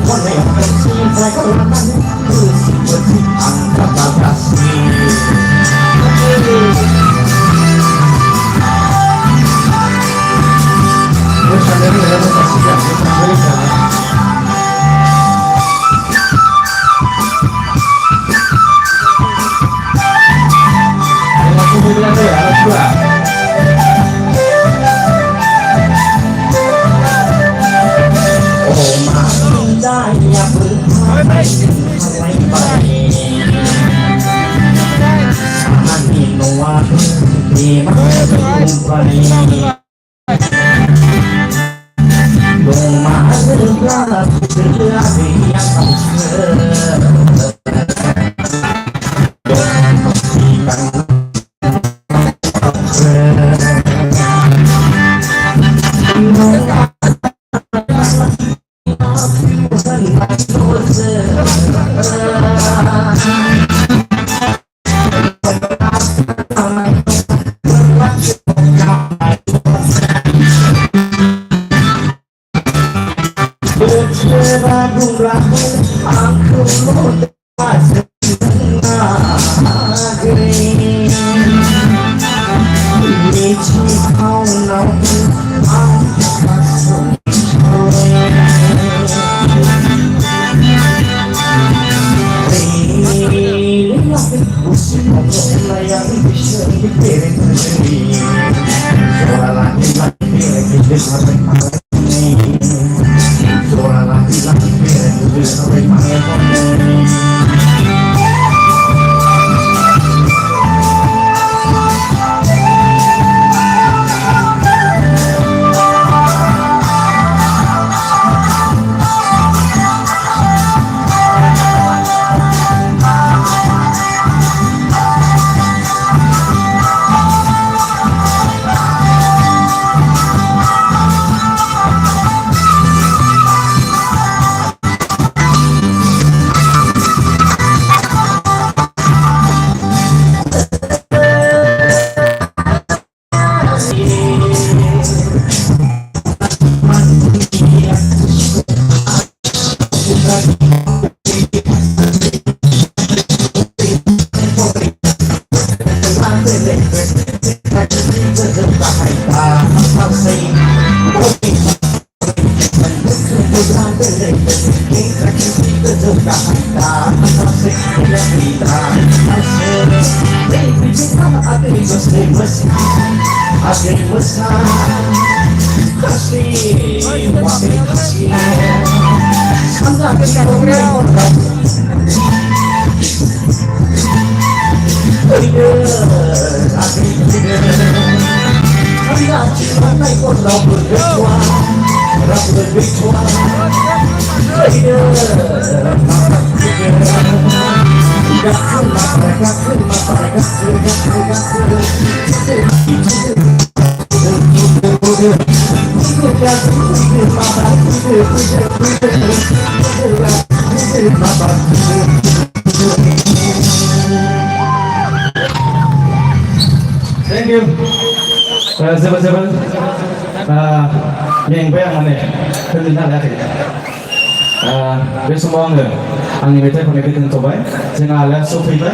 คนในเป็นสีใจก็รักมันคือสิ่งที่อันตรายสีเมื่อฉันได้เรียนรู้จากสิ่งที่ฉันไม่ได้ Belanda ya, alas 2. Oh mandaya berhamai Ani noa di mampani Dong maharlah berlabi yang Thank you. Sahabat-sahabat, yang bayang mana? Kenapa nak lari? Besok malam le, angin betul pun kita tentu baik. Jangan alas sofi baik.